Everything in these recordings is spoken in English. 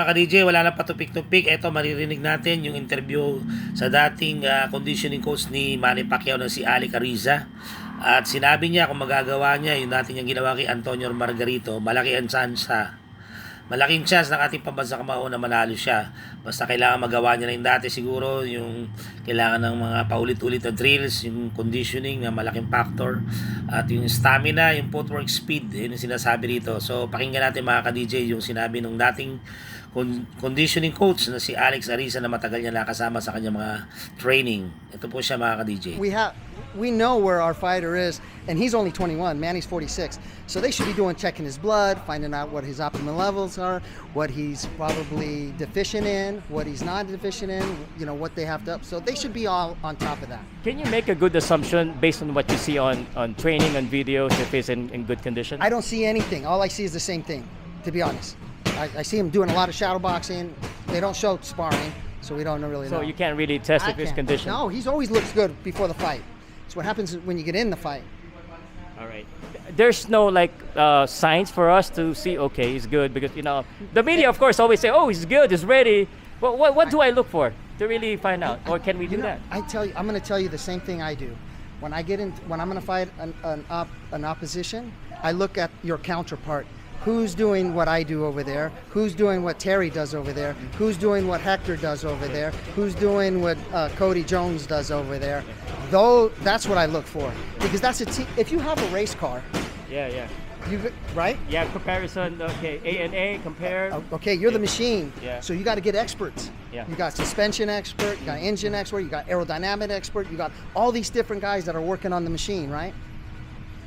Mga ka-DJ, wala na patupik-tupik. Ito, maririnig natin yung interview sa dating conditioning coach ni Manny Paquiao na si Ariza. At sinabi niya kung magagawa niya yung natin yung ginawa kay Antonio Margarito, malaking chance ng ating pambansa kamao na manalo siya. Basta kailangan magawa niya na yung dati siguro, yung kailangan ng mga paulit-ulit na drills, yung conditioning na malaking factor, at yung stamina, yung footwork speed, yun yung sinasabi dito. So pakinggan natin mga ka-DJ yung sinabi ng dating conditioning coach na si Ariza na matagal niya nakasama sa kanyang mga training. Ito po siya mga ka-DJ. We know where our fighter is, and he's only 21, Manny's 46. So they should be checking his blood, finding out what his optimal levels are, what he's probably deficient in, what he's not deficient in, you know, what they have to up. So they should be all on top of that. Can you make a good assumption based on what you see on training, on videos, if he's in good condition? I don't see anything. All I see is the same thing, to be honest. I see him doing a lot of shadow boxing. They don't show sparring, so we don't really know. So you can't really test if his condition? No, he's always looks good before the fight. It's what happens when you get in the fight. All right. There's no signs for us to see, okay, he's good, because, you know, the media, of course, always say, oh, he's good, he's ready. Well, what do I look for to really find out? Or can we do that? I'm going to tell you the same thing I do. When I'm going to fight an opposition, I look at your counterpart. Who's doing what I do over there? Who's doing what Terry does over there? Who's doing what Hector does over there? Who's doing what Cody Jones does over there? Though that's what I look for, because that's a team. If you have a race car, right? Yeah, comparison. Okay, A&A compare. Okay, you're the machine. Yeah. So you got to get experts. Yeah. You got suspension expert. You got engine expert. You got aerodynamic expert. You got all these different guys that are working on the machine, right?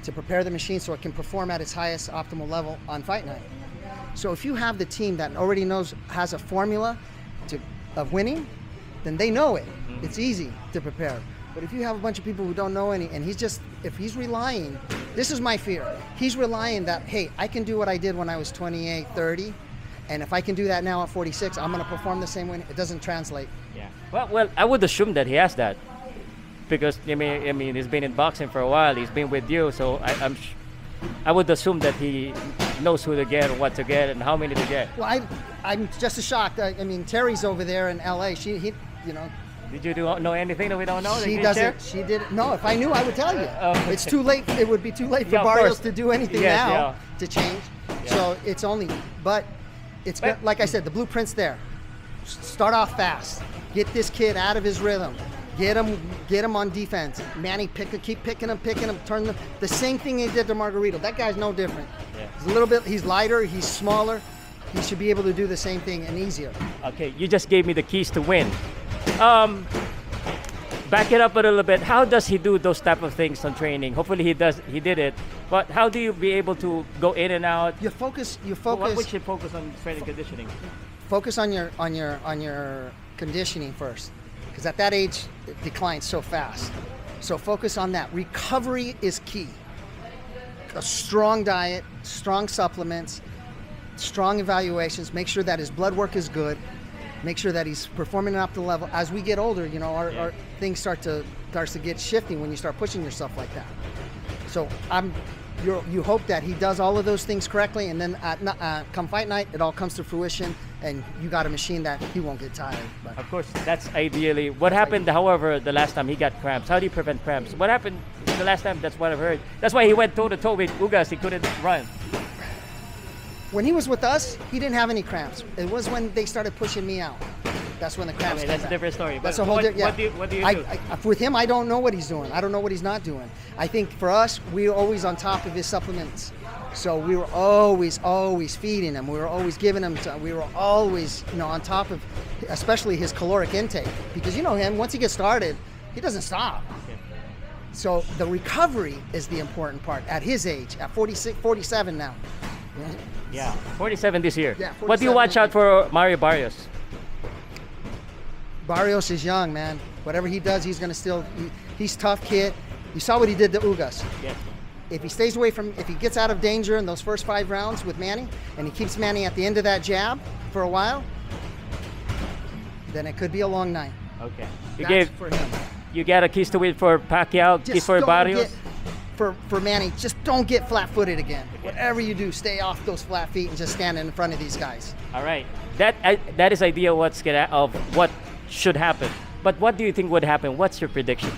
To prepare the machine so it can perform at its highest optimal level on fight night. So if you have the team that already has a formula of winning, then they know it. Mm-hmm. It's easy to prepare. But if you have a bunch of people who don't know any, and if he's relying, this is my fear. He's relying that, hey, I can do what I did when I was 28, 30, and if I can do that now at 46, I'm going to perform the same way. It doesn't translate. Yeah. Well, I would assume that he has that. Because I mean, he's been in boxing for a while. He's been with you, so I would assume that he knows who to get, what to get, and how many to get. Well, I'm just as shocked. I mean, Terry's over there in L.A. He you know. Did you know anything that we don't know? She doesn't. She did. No, if I knew, I would tell you. Okay. It's too late. It would be too late for Barrios to do anything now to change. Yeah. So it's only. But it's like I said, the blueprint's there. Start off fast. Get this kid out of his rhythm. Get him on defense. Manny, keep picking him, turn the same thing he did to Margarito. That guy's no different. Yeah. He's lighter, he's smaller. He should be able to do the same thing and easier. Okay, you just gave me the keys to win. Back it up a little bit. How does he do those type of things on training? Hopefully he did it. But how do you be able to go in and out? You focus. What would you focus on strength and conditioning? Focus on your conditioning first. Because at that age, it declines so fast. So focus on that. Recovery is key. A strong diet, strong supplements, strong evaluations. Make sure that his blood work is good. Make sure that he's performing at the level. As we get older, you know, our things starts to get shifting when you start pushing yourself like that. So you hope that he does all of those things correctly, and then come fight night, it all comes to fruition, and you got a machine that he won't get tired. But of course, that's ideally. What happened, however, the last time he got cramps? How do you prevent cramps? What happened the last time? That's what I've heard. That's why he went toe-to-toe with Ugas. He couldn't run. When he was with us, he didn't have any cramps. It was when they started pushing me out. That's when the cramps came That's back. a different story. That's a whole different. Yeah. What do you do? With him, I don't know what he's doing. I don't know what he's not doing. I think for us, we were always on top of his supplements. So we were always feeding him. We were always giving him. We were always, you know, on top of, especially his caloric intake. Because you know him, once he gets started, he doesn't stop. Okay. So the recovery is the important part at his age, at 46, 47 now. Yeah, 47 this year. Yeah, what do you watch out for Mario Barrios? Barrios is young, man. Whatever he does, he's going to he's tough kid. You saw what he did to Ugas. Yeah. If he stays away if he gets out of danger in those first 5 rounds with Manny, and he keeps Manny at the end of that jab for a while, then it could be a long night. Okay. That's for him. You got a keys to win for Paquiao, keys for Barrios? for Manny, just don't get flat-footed again. Whatever you do, stay off those flat feet and just stand in front of these guys. All right. That is idea of what should happen. But what do you think would happen? What's your prediction?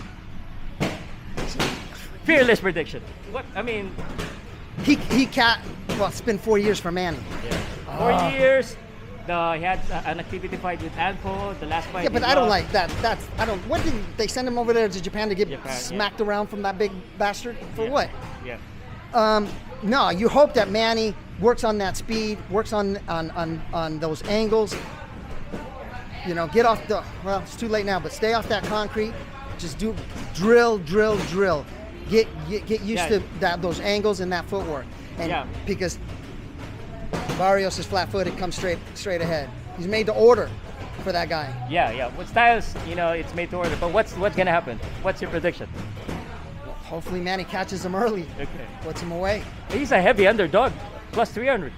Fearless prediction. What I mean, Well, it's been 4 years for Manny. 4 years. He had an activity fight with Anko. The last fight. Yeah, but he I don't lost. like that. What did they send him over there to Japan to get Japan, yeah. smacked around from that big bastard? For Yeah. what? Yeah. No, you hope that Manny works on that speed, works on those angles. You know, get off the. Well, it's too late now, but stay off that concrete. Just do drill. Get used Yeah. to those angles and that footwork. And Yeah. because Barrios is flat-footed, comes straight ahead. He's made to order for that guy. Yeah. With Styles, it's made to order. But what's gonna happen? What's your prediction? Hopefully, Manny catches him early, Okay. puts him away. He's a heavy underdog. Plus 300.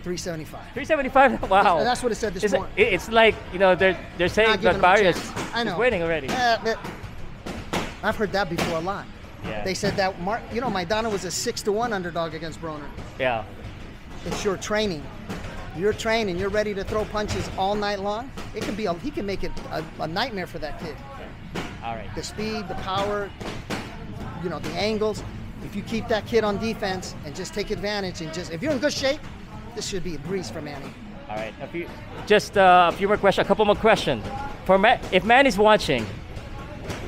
375. 375. Wow. And that's what it said this morning. It's like they're saying Not giving that him a Barrios chance. I is know. winning already. But I've heard that before a lot. Yeah. They said that Maidana was a 6-1 underdog against Broner. Yeah. It's your training. You're trained and you're ready to throw punches all night long. He can make it a nightmare for that kid. All right. The speed, the power, the angles. If you keep that kid on defense and just take advantage if you're in good shape, this should be a breeze for Manny. All right. A few more questions. A couple more questions. If man is watching,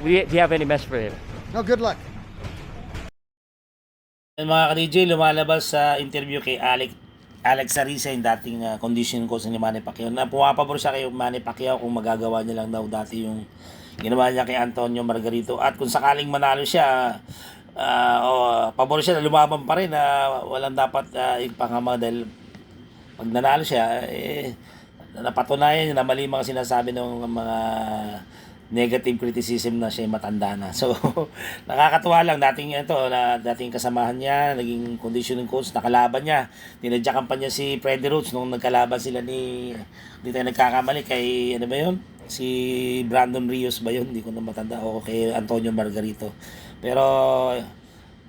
do you have any message for him? No, good luck. And mga ka-DJ, lumalabas sa interview kay Alex Ariza, yung dating conditioning coach ni Manny Paquiao, na pumapabor siya kay Manny Paquiao kung magagawa niya lang daw dati yung ginawa niya kay Antonio Margarito. At kung sakaling manalo siya, pabor siya na lumaban pa rin, na walang dapat ipangama dahil pag nanalo siya, napatunayan niya na mali mga sinasabi ng mga negative criticism na siya matanda na. So, nakakatuwa lang. Dating kasamahan niya, naging conditioning coach, nakalaban niya. Tinadyakan pa niya si Freddy Rhodes nung nagkalaban sila hindi tayo nagkakamali kay, ano ba yun? Si Brandon Rios ba yun? Hindi ko na matanda. O kay Antonio Margarito. Pero,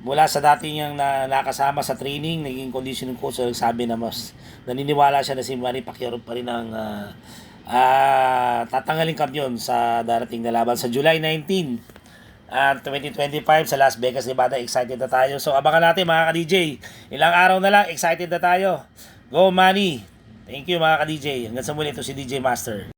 mula sa dati niyang nakasama sa training, naging conditioning coach, sabi na mas naniniwala siya na si Manny Paquiao pa rin ang tatanggaling kampiyon sa darating na laban sa July 19 2025 sa Las Vegas, Nevada. Excited na tayo. So abangan natin mga ka-DJ. Ilang araw na lang, excited na tayo. Go Manny! Thank you mga ka-DJ. Hanggang sa muli, ito si DJ Master.